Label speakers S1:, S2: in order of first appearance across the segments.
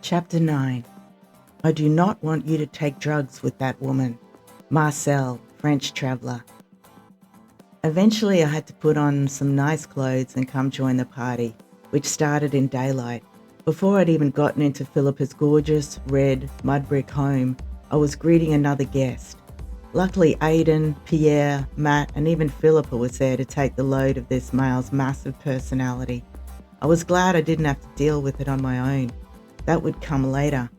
S1: Chapter 9. I do not want you to take drugs with that woman. Marcel, French traveller. Eventually I had to put on some nice clothes and come join the party, which started in daylight. Before I'd even gotten into Philippa's gorgeous, red, mud brick home, I was greeting another guest. Luckily Aidan, Pierre, Matt and even Philippa was there to take the load of this male's massive personality. I was glad I didn't have to deal with it on my own. That would come later.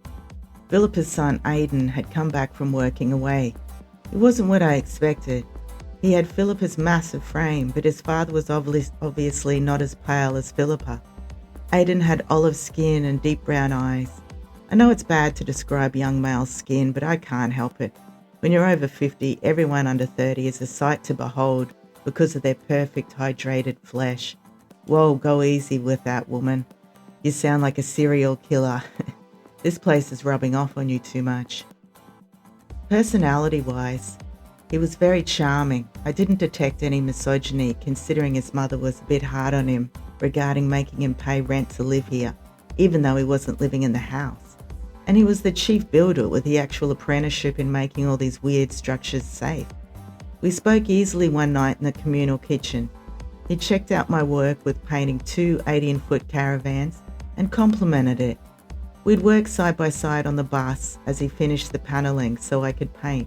S1: Philippa's son Aidan had come back from working away. It wasn't what I expected. He had Philippa's massive frame, but his father was obviously not as pale as Philippa. Aidan had olive skin and deep brown eyes. I know it's bad to describe young male skin, but I can't help it. When you're over 50, everyone under 30 is a sight to behold because of their perfect hydrated flesh. Whoa, go easy with that, woman. You sound like a serial killer. This place is rubbing off on you too much. Personality-wise, he was very charming. I didn't detect any misogyny, considering his mother was a bit hard on him regarding making him pay rent to live here, even though he wasn't living in the house. And he was the chief builder with the actual apprenticeship in making all these weird structures safe. We spoke easily one night in the communal kitchen. He checked out my work with painting 2 18-foot caravans and complimented it. We'd work side by side on the bus as he finished the panelling so I could paint.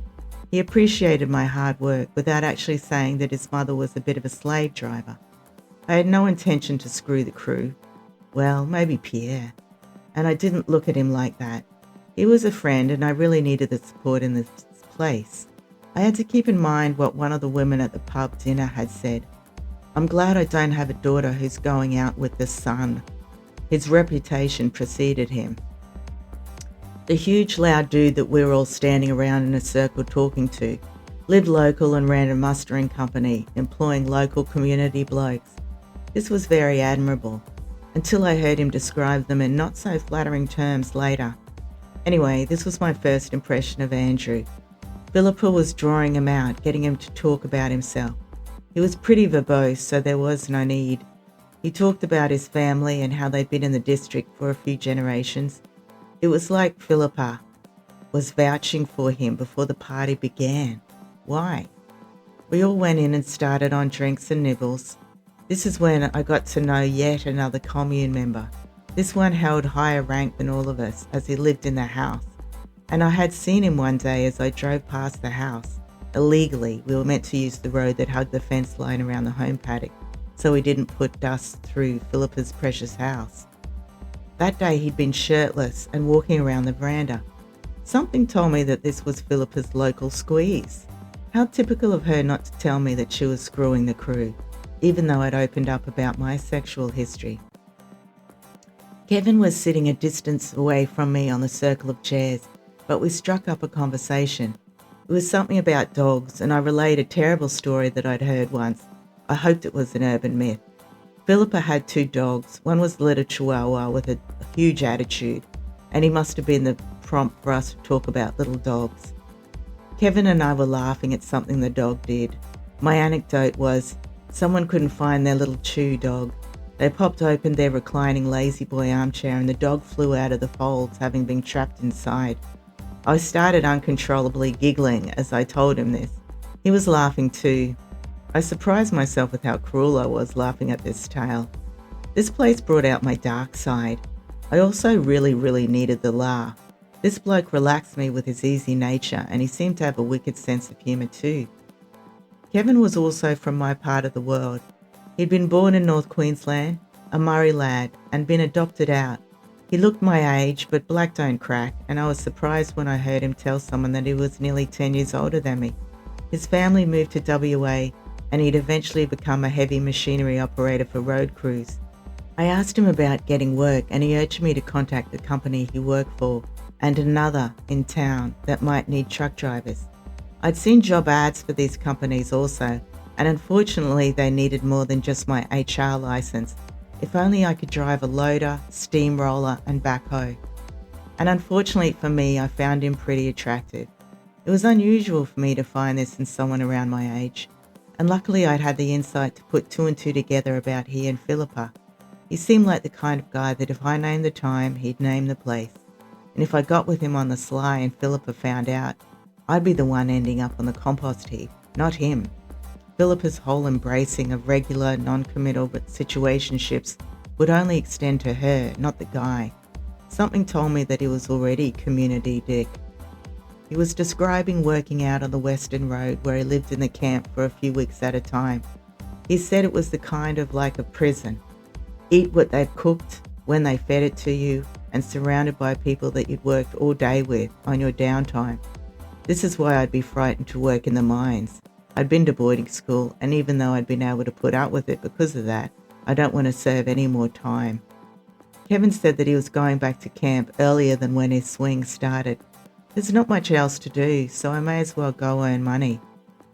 S1: He appreciated my hard work without actually saying that his mother was a bit of a slave driver. I had no intention to screw the crew. Well, maybe Pierre. And I didn't look at him like that. He was a friend and I really needed the support in this place. I had to keep in mind what one of the women at the pub dinner had said. I'm glad I don't have a daughter who's going out with the son. His reputation preceded him. The huge loud dude that we were all standing around in a circle talking to lived local and ran a mustering company, employing local community blokes. This was very admirable, until I heard him describe them in not so flattering terms later. Anyway, this was my first impression of Andrew. Philippa was drawing him out, getting him to talk about himself. He was pretty verbose, so there was no need. He talked about his family and how they'd been in the district for a few generations. It was like Philippa was vouching for him before the party began. Why? We all went in and started on drinks and nibbles. This is when I got to know yet another commune member. This one held higher rank than all of us as he lived in the house. And I had seen him one day as I drove past the house. Illegally, we were meant to use the road that hugged the fence line around the home paddock, so we didn't put dust through Philippa's precious house. That day he'd been shirtless and walking around the veranda. Something told me that this was Philippa's local squeeze. How typical of her not to tell me that she was screwing the crew, even though I'd opened up about my sexual history. Kevin was sitting a distance away from me on the circle of chairs, but we struck up a conversation. It was something about dogs, and I relayed a terrible story that I'd heard once. I hoped it was an urban myth. Philippa had 2 dogs. One was a little chihuahua with a huge attitude, and he must have been the prompt for us to talk about little dogs. Kevin and I were laughing at something the dog did. My anecdote was, someone couldn't find their little chew dog. They popped open their reclining lazy boy armchair and the dog flew out of the folds, having been trapped inside. I started uncontrollably giggling as I told him this. He was laughing too. I surprised myself with how cruel I was laughing at this tale. This place brought out my dark side. I also really needed the laugh. This bloke relaxed me with his easy nature and he seemed to have a wicked sense of humour too. Kevin was also from my part of the world. He'd been born in North Queensland, a Murray lad, and been adopted out. He looked my age, but black don't crack, and I was surprised when I heard him tell someone that he was nearly 10 years older than me. His family moved to WA, and he'd eventually become a heavy machinery operator for road crews. I asked him about getting work, and he urged me to contact the company he worked for, and another in town that might need truck drivers. I'd seen job ads for these companies also, and unfortunately they needed more than just my HR license. If only I could drive a loader, steamroller and backhoe. And unfortunately for me, I found him pretty attractive. It was unusual for me to find this in someone around my age, and luckily I'd had the insight to put 2 and 2 together about he and Philippa. He seemed like the kind of guy that if I named the time, he'd name the place. and if I got with him on the sly and Philippa found out, I'd be the one ending up on the compost heap, not him. Philippa's whole embracing of regular, non-committal situationships would only extend to her, not the guy. Something told me that he was already community dick. He was describing working out on the Western Road where he lived in the camp for a few weeks at a time. He said it was the kind of like a prison. Eat what they'd cooked, when they fed it to you, and surrounded by people that you'd worked all day with on your downtime. This is why I'd be frightened to work in the mines. I'd been to boarding school, and even though I'd been able to put up with it because of that, I don't want to serve any more time. Kevin said that he was going back to camp earlier than when his swing started. There's not much else to do, so I may as well go earn money.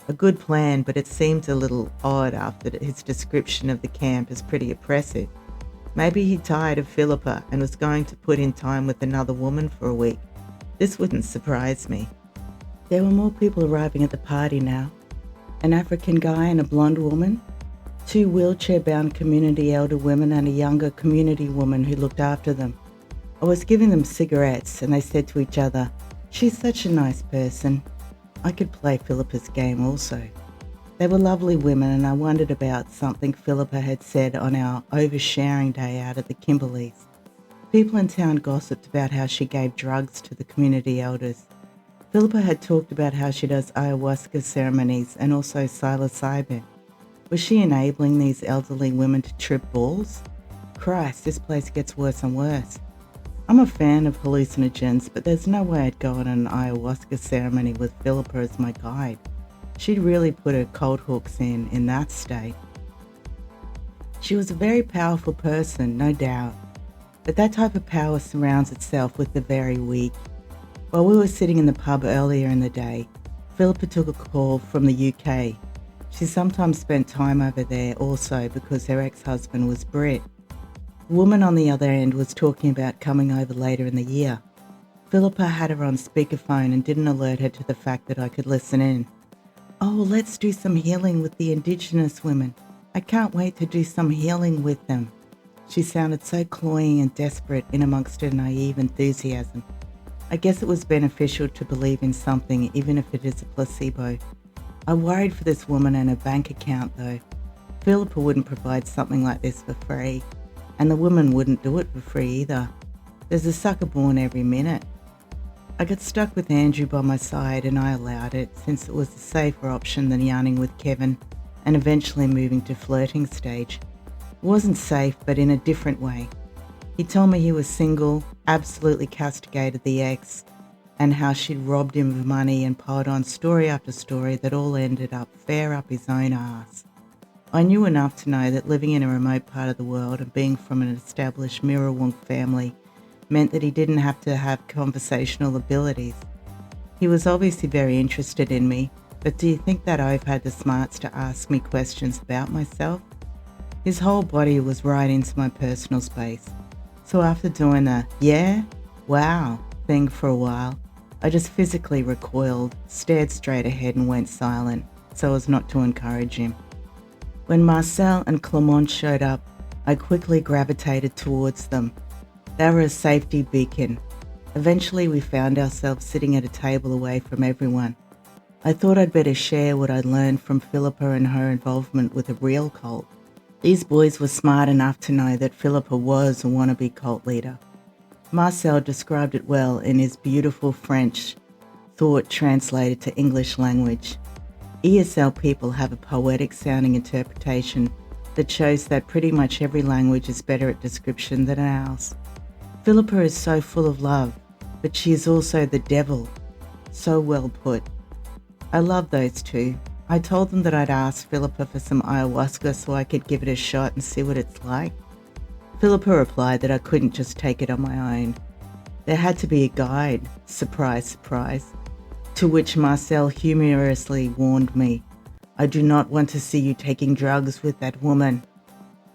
S1: A good plan, but it seemed a little odd after his description of the camp is pretty oppressive. Maybe he tired of Philippa and was going to put in time with another woman for a week. This wouldn't surprise me. There were more people arriving at the party now. An African guy and a blonde woman, 2 wheelchair-bound community elder women and a younger community woman who looked after them. I was giving them cigarettes and they said to each other, "She's such a nice person." I could play Philippa's game also. They were lovely women and I wondered about something Philippa had said on our oversharing day out at the Kimberleys. People in town gossiped about how she gave drugs to the community elders. Philippa had talked about how she does ayahuasca ceremonies and also psilocybin. Was she enabling these elderly women to trip balls? Christ, this place gets worse and worse. I'm a fan of hallucinogens, but there's no way I'd go on an ayahuasca ceremony with Philippa as my guide. She'd really put her cold hooks in that state. She was a very powerful person, no doubt, but that type of power surrounds itself with the very weak. While we were sitting in the pub earlier in the day, Philippa took a call from the UK. She sometimes spent time over there also because her ex-husband was Brit. The woman on the other end was talking about coming over later in the year. Philippa had her on speakerphone and didn't alert her to the fact that I could listen in. "Oh, let's do some healing with the Indigenous women. I can't wait to do some healing with them." She sounded so cloying and desperate in amongst her naive enthusiasm. I guess it was beneficial to believe in something, even if it is a placebo. I worried for this woman and her bank account though. Philippa wouldn't provide something like this for free, and the woman wouldn't do it for free either. There's a sucker born every minute. I got stuck with Andrew by my side and I allowed it, since it was a safer option than yarning with Kevin and eventually moving to flirting stage. It wasn't safe, but in a different way. He told me he was single, absolutely castigated the ex, and how she'd robbed him of money and piled on story after story that all ended up fair up his own arse. I knew enough to know that living in a remote part of the world and being from an established Mirrawong family meant that he didn't have to have conversational abilities. He was obviously very interested in me, but do you think that I've had the smarts to ask me questions about myself? His whole body was right into my personal space. So after doing the "yeah, wow" thing for a while, I just physically recoiled, stared straight ahead and went silent, so as not to encourage him. When Marcel and Clement showed up, I quickly gravitated towards them. They were a safety beacon. Eventually we found ourselves sitting at a table away from everyone. I thought I'd better share what I'd learned from Philippa and her involvement with a real cult. These boys were smart enough to know that Philippa was a wannabe cult leader. Marcel described it well in his beautiful French, thought translated to English language. ESL people have a poetic-sounding interpretation that shows that pretty much every language is better at description than ours. Philippa is so full of love, but she is also the devil. So well put. I love those two. I told them that I'd asked Philippa for some ayahuasca so I could give it a shot and see what it's like. Philippa replied that I couldn't just take it on my own. There had to be a guide, surprise, surprise. To which Marcel humorously warned me, "I do not want to see you taking drugs with that woman."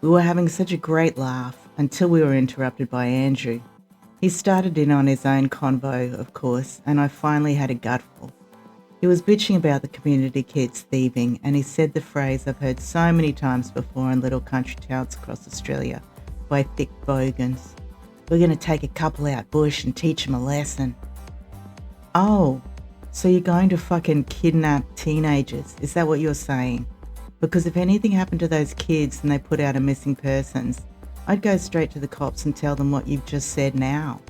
S1: We were having such a great laugh until we were interrupted by Andrew. He started in on his own convo, of course, and I finally had a gutful. He was bitching about the community kids thieving, and he said the phrase I've heard so many times before in little country towns across Australia by thick bogans. We're going to take a couple out bush and teach them a lesson. Oh, so you're going to fucking kidnap teenagers? Is that what you're saying? Because if anything happened to those kids and they put out a missing persons, I'd go straight to the cops and tell them what you've just said now.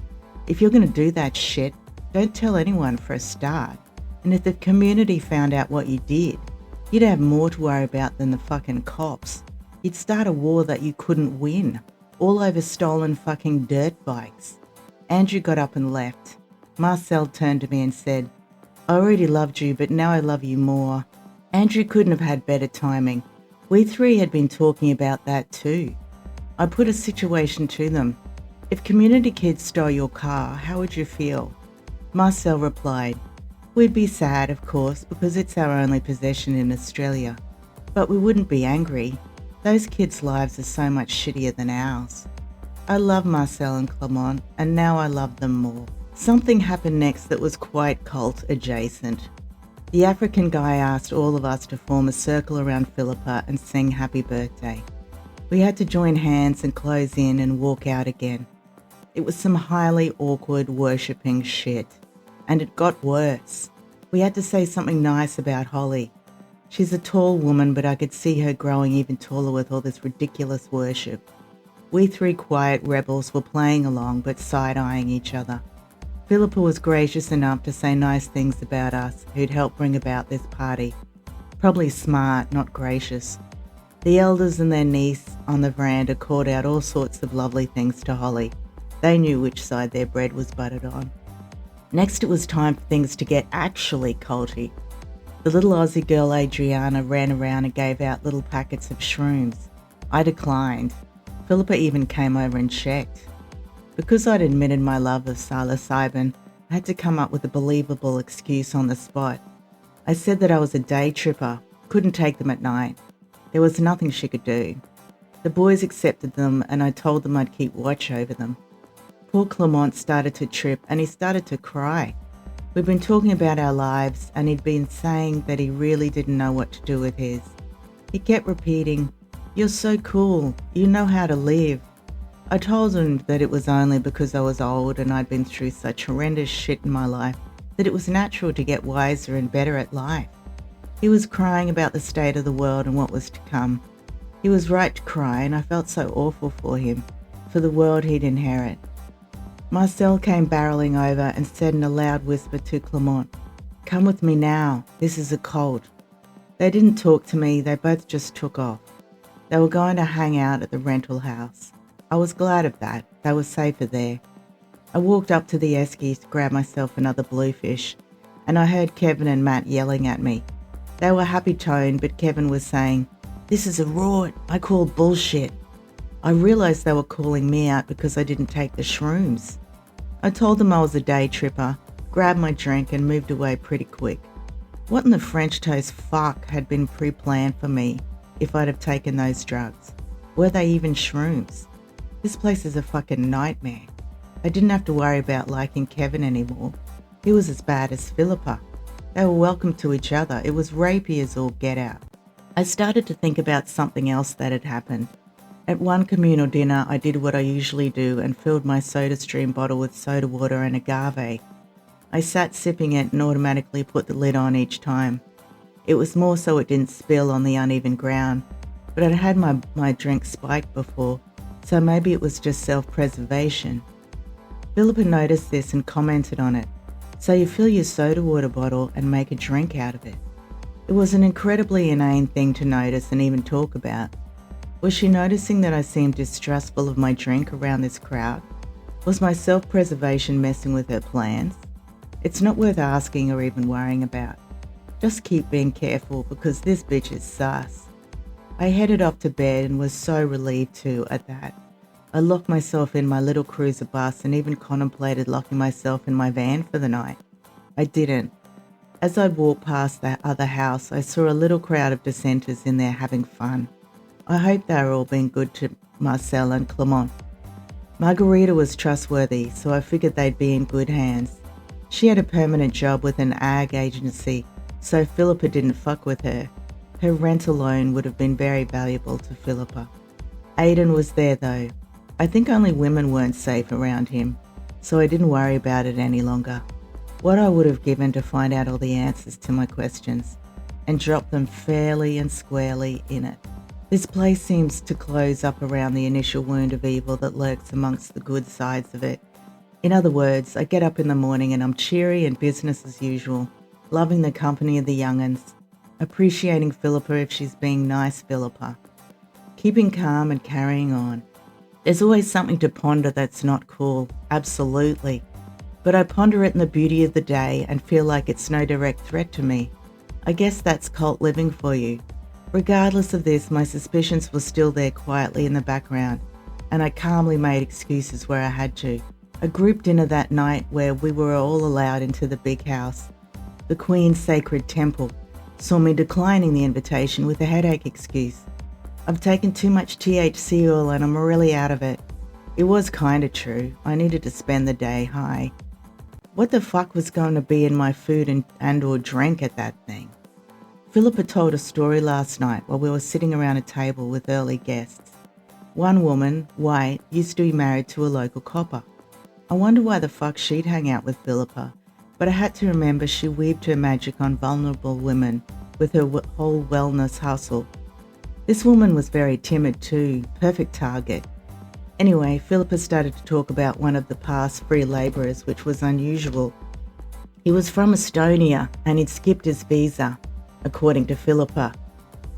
S1: If you're going to do that shit, don't tell anyone for a start. And if the community found out what you did, you'd have more to worry about than the fucking cops. You'd start a war that you couldn't win, all over stolen fucking dirt bikes. Andrew got up and left. Marcel turned to me and said, I already loved you, but now I love you more. Andrew couldn't have had better timing. We three had been talking about that too. I put a situation to them. If community kids stole your car, how would you feel? Marcel replied, we'd be sad, of course, because it's our only possession in Australia. But we wouldn't be angry. Those kids' lives are so much shittier than ours. I love Marcel and Clement, and now I love them more. Something happened next that was quite cult adjacent. The African guy asked all of us to form a circle around Philippa and sing happy birthday. We had to join hands and close in and walk out again. It was some highly awkward worshipping shit. And it got worse. We had to say something nice about Holly. She's a tall woman, but I could see her growing even taller with all this ridiculous worship. We three quiet rebels were playing along but side-eyeing each other. Philippa was gracious enough to say nice things about us who'd helped bring about this party. Probably smart, not gracious. The elders and their niece on the veranda called out all sorts of lovely things to Holly. They knew which side their bread was buttered on. Next, it was time for things to get actually culty. The little Aussie girl Adriana ran around and gave out little packets of shrooms. I declined. Philippa even came over and checked. Because I'd admitted my love of psilocybin, I had to come up with a believable excuse on the spot. I said that I was a day tripper, couldn't take them at night. There was nothing she could do. The boys accepted them and I told them I'd keep watch over them. Poor Clement started to trip and he started to cry. We'd been talking about our lives and he'd been saying that he really didn't know what to do with his. He kept repeating, "You're so cool, you know how to live." I told him that it was only because I was old and I'd been through such horrendous shit in my life that it was natural to get wiser and better at life. He was crying about the state of the world and what was to come. He was right to cry and I felt so awful for him, for the world he'd inherit. Marcel came barreling over and said in a loud whisper to Clement, "Come with me now, this is a cult." They didn't talk to me, they both just took off. They were going to hang out at the rental house. I was glad of that, they were safer there. I walked up to the eskies to grab myself another bluefish, and I heard Kevin and Matt yelling at me. They were happy-toned, but Kevin was saying, "This is a rort, I call bullshit." I realised they were calling me out because I didn't take the shrooms. I told them I was a day tripper, grabbed my drink and moved away pretty quick. What in the French toast fuck had been pre-planned for me if I'd have taken those drugs? Were they even shrooms? This place is a fucking nightmare. I didn't have to worry about liking Kevin anymore. He was as bad as Philippa. They were welcome to each other. It was rapey as all get out. I started to think about something else that had happened. At one communal dinner, I did what I usually do and filled my SodaStream bottle with soda water and agave. I sat sipping it and automatically put the lid on each time. It was more so it didn't spill on the uneven ground, but I'd had my drink spiked before, so maybe it was just self-preservation. Philippa noticed this and commented on it. "So you fill your soda water bottle and make a drink out of it." It was an incredibly inane thing to notice and even talk about. Was she noticing that I seemed distrustful of my drink around this crowd? Was my self-preservation messing with her plans? It's not worth asking or even worrying about. Just keep being careful because this bitch is sus. I headed off to bed and was so relieved too at that. I locked myself in my little cruiser bus and even contemplated locking myself in my van for the night. I didn't. As I walked past that other house, I saw a little crowd of dissenters in there having fun. I hope they were all being good to Marcel and Clement. Margarita was trustworthy, so I figured they'd be in good hands. She had a permanent job with an ag agency, so Philippa didn't fuck with her. Her rent alone would have been very valuable to Philippa. Aidan was there though. I think only women weren't safe around him, so I didn't worry about it any longer. What I would have given to find out all the answers to my questions and drop them fairly and squarely in it. This place seems to close up around the initial wound of evil that lurks amongst the good sides of it. In other words, I get up in the morning and I'm cheery and business as usual, loving the company of the young'uns, appreciating Philippa if she's being nice Philippa, keeping calm and carrying on. There's always something to ponder that's not cool, absolutely. But I ponder it in the beauty of the day and feel like it's no direct threat to me. I guess that's cult living for you. Regardless of this, my suspicions were still there quietly in the background, and I calmly made excuses where I had to. A group dinner that night where we were all allowed into the big house, the Queen's Sacred Temple, saw me declining the invitation with a headache excuse. I've taken too much THC oil and I'm really out of it. It was kinda true. I needed to spend the day high. What the fuck was going to be in my food and or drink at that thing? Philippa told a story last night while we were sitting around a table with early guests. One woman, white, used to be married to a local copper. I wonder why the fuck she'd hang out with Philippa, but I had to remember she weaved her magic on vulnerable women with her whole wellness hustle. This woman was very timid too, perfect target. Anyway, Philippa started to talk about one of the past free labourers, which was unusual. He was from Estonia and he'd skipped his visa, according to Philippa.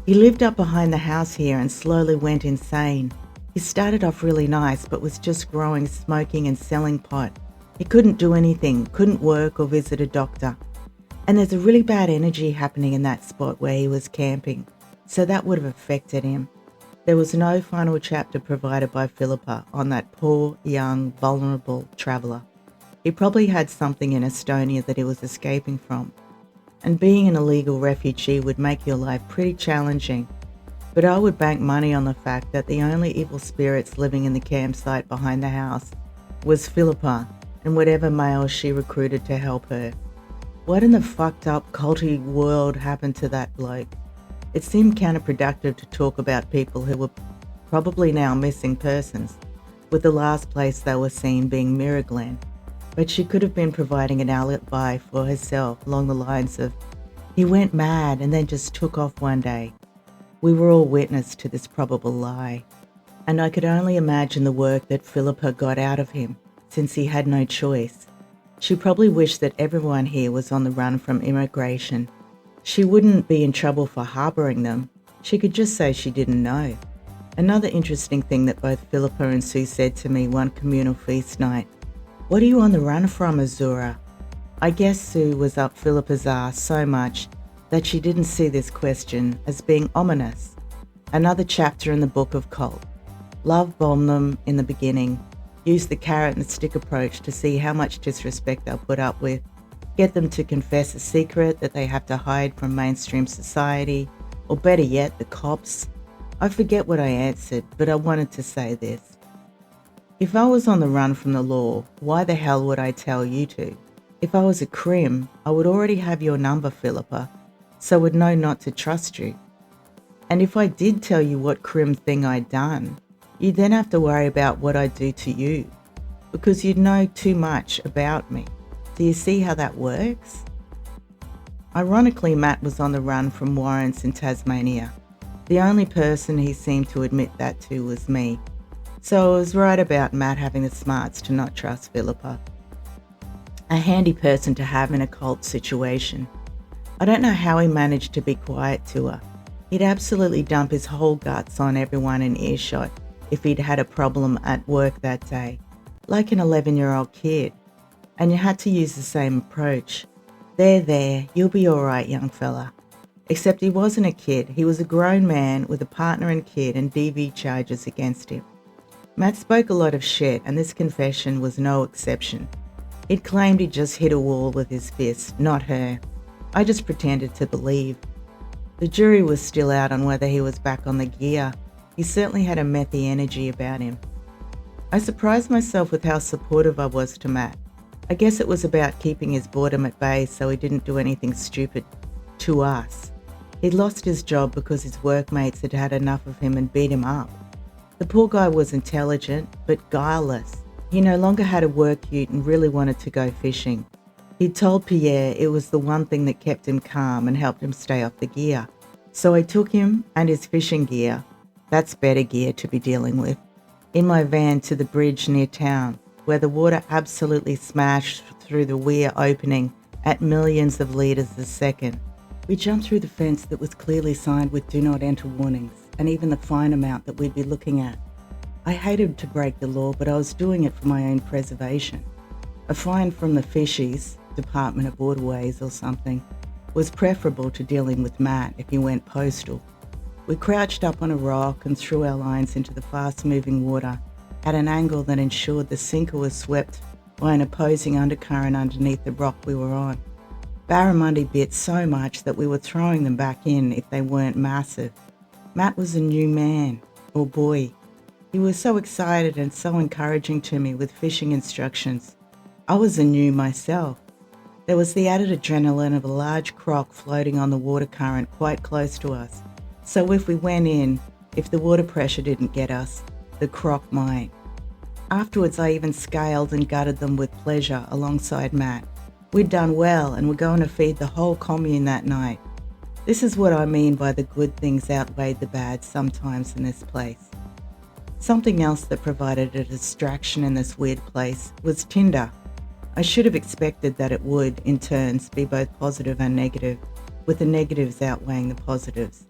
S1: He lived up behind the house here and slowly went insane. He started off really nice, but was just growing, smoking and selling pot. He couldn't do anything, couldn't work or visit a doctor. And there's a really bad energy happening in that spot where he was camping, so that would have affected him. There was no final chapter provided by Philippa on that poor, young, vulnerable traveller. He probably had something in Estonia that he was escaping from. And being an illegal refugee would make your life pretty challenging. But I would bank money on the fact that the only evil spirits living in the campsite behind the house was Philippa and whatever males she recruited to help her. What in the fucked up culty world happened to that bloke? It seemed counterproductive to talk about people who were probably now missing persons, with the last place they were seen being Mirror Glen. But she could have been providing an alibi for herself along the lines of, he went mad and then just took off one day. We were all witness to this probable lie, and I could only imagine the work that Philippa got out of him, since he had no choice. She probably wished that everyone here was on the run from immigration. She wouldn't be in trouble for harbouring them. She could just say she didn't know. Another interesting thing that both Philippa and Sue said to me one communal feast night. What are you on the run from, Azura? I guess Sue was up Philippa's ass so much that she didn't see this question as being ominous. Another chapter in the book of cult. Love bomb them in the beginning. Use the carrot and stick approach to see how much disrespect they'll put up with. Get them to confess a secret that they have to hide from mainstream society, or better yet, the cops. I forget what I answered, but I wanted to say this. If I was on the run from the law, why the hell would I tell you to? If I was a crim, I would already have your number, Philippa, so would know not to trust you. And if I did tell you what crim thing I'd done, you'd then have to worry about what I'd do to you, because you'd know too much about me. Do you see how that works? Ironically, Matt was on the run from warrants in Tasmania. The only person he seemed to admit that to was me. So I was right about Matt having the smarts to not trust Philippa. A handy person to have in a cult situation. I don't know how he managed to be quiet to her. He'd absolutely dump his whole guts on everyone in earshot if he'd had a problem at work that day, like an 11-year-old kid. And you had to use the same approach. There, you'll be all right, young fella. Except he wasn't a kid. He was a grown man with a partner and kid and DV charges against him. Matt spoke a lot of shit, and this confession was no exception. He'd claimed he'd just hit a wall with his fist, not her. I just pretended to believe. The jury was still out on whether he was back on the gear. He certainly had a methy energy about him. I surprised myself with how supportive I was to Matt. I guess it was about keeping his boredom at bay so he didn't do anything stupid to us. He'd lost his job because his workmates had had enough of him and beat him up. The poor guy was intelligent, but guileless. He no longer had a work ute and really wanted to go fishing. He told Pierre it was the one thing that kept him calm and helped him stay off the gear. So I took him and his fishing gear, that's better gear to be dealing with, in my van to the bridge near town, where the water absolutely smashed through the weir opening at millions of litres a second. We jumped through the fence that was clearly signed with do not enter warnings, and even the fine amount that we'd be looking at. I hated to break the law, but I was doing it for my own preservation. A fine from the Fishies, Department of Waterways or something, was preferable to dealing with Matt if he went postal. We crouched up on a rock and threw our lines into the fast-moving water at an angle that ensured the sinker was swept by an opposing undercurrent underneath the rock we were on. Barramundi bit so much that we were throwing them back in if they weren't massive. Matt was a new man, or boy. He was so excited and so encouraging to me with fishing instructions. I was a new myself. There was the added adrenaline of a large croc floating on the water current quite close to us. So if we went in, if the water pressure didn't get us, the croc might. Afterwards, I even scaled and gutted them with pleasure alongside Matt. We'd done well and were going to feed the whole commune that night. This is what I mean by the good things outweighed the bad sometimes in this place. Something else that provided a distraction in this weird place was Tinder. I should have expected that it would, in turns, be both positive and negative, with the negatives outweighing the positives.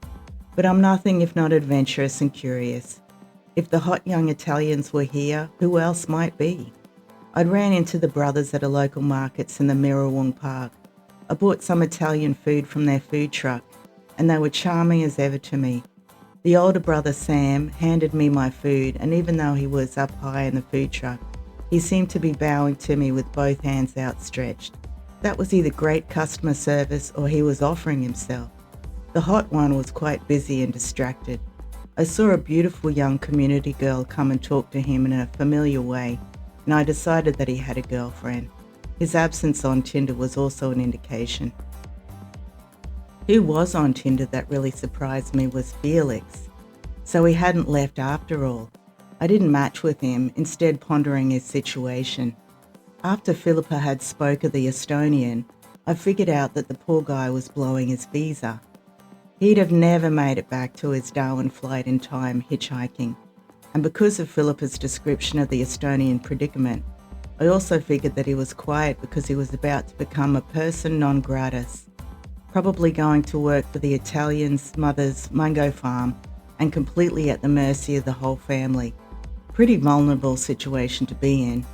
S1: But I'm nothing if not adventurous and curious. If the hot young Italians were here, who else might be? I'd ran into the brothers at a local markets in the Mirrawong Park. I bought some Italian food from their food truck, and they were charming as ever to me. The older brother, Sam, handed me my food, and even though he was up high in the food truck, he seemed to be bowing to me with both hands outstretched. That was either great customer service or he was offering himself. The hot one was quite busy and distracted. I saw a beautiful young community girl come and talk to him in a familiar way, and I decided that he had a girlfriend. His absence on Tinder was also an indication. Who was on Tinder that really surprised me was Felix. So he hadn't left after all. I didn't match with him, instead pondering his situation. After Philippa had spoke of the Estonian, I figured out that the poor guy was blowing his visa. He'd have never made it back to his Darwin flight in time hitchhiking. And because of Philippa's description of the Estonian predicament, I also figured that he was quiet because he was about to become a person non gratis, probably going to work for the Italian's mother's mango farm and completely at the mercy of the whole family. Pretty vulnerable situation to be in.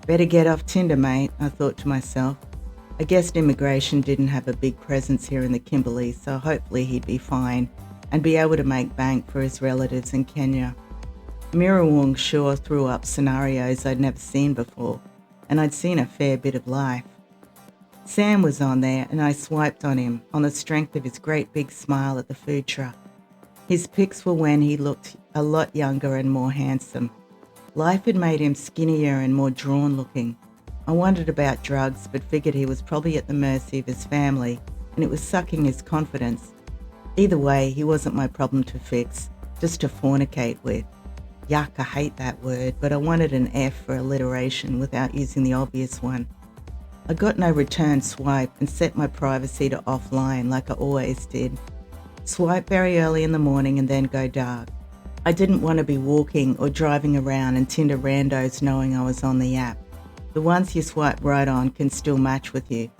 S1: Better get off Tinder, mate, I thought to myself. I guessed immigration didn't have a big presence here in the Kimberley, so hopefully he'd be fine and be able to make bank for his relatives in Kenya. Mirrawong sure threw up scenarios I'd never seen before, and I'd seen a fair bit of life. Sam was on there, and I swiped on him on the strength of his great big smile at the food truck. His pics were when he looked a lot younger and more handsome. Life had made him skinnier and more drawn looking. I wondered about drugs, but figured he was probably at the mercy of his family, and it was sucking his confidence. Either way, he wasn't my problem to fix, just to fornicate with. Yuck, I hate that word, but I wanted an F for alliteration without using the obvious one. I got no return swipe and set my privacy to offline like I always did. Swipe very early in the morning and then go dark. I didn't want to be walking or driving around and Tinder randos knowing I was on the app. The ones you swipe right on can still match with you.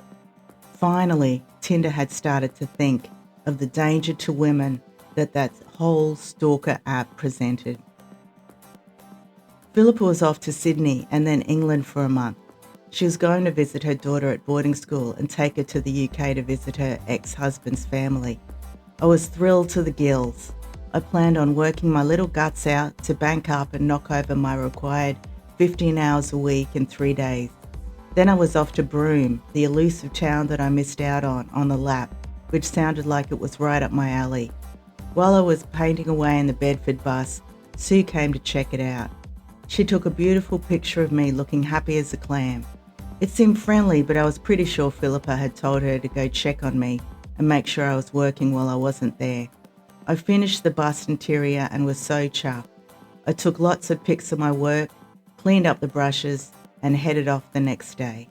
S1: Finally, Tinder had started to think of the danger to women that whole stalker app presented. Philippa was off to Sydney and then England for a month. She was going to visit her daughter at boarding school and take her to the UK to visit her ex-husband's family. I was thrilled to the gills. I planned on working my little guts out to bank up and knock over my required 15 hours a week in 3 days. Then I was off to Broome, the elusive town that I missed out on the lap, which sounded like it was right up my alley. While I was painting away in the Bedford bus, Sue came to check it out. She took a beautiful picture of me looking happy as a clam. It seemed friendly, but I was pretty sure Philippa had told her to go check on me and make sure I was working while I wasn't there. I finished the bus interior and was so chuffed. I took lots of pics of my work, cleaned up the brushes, and headed off the next day.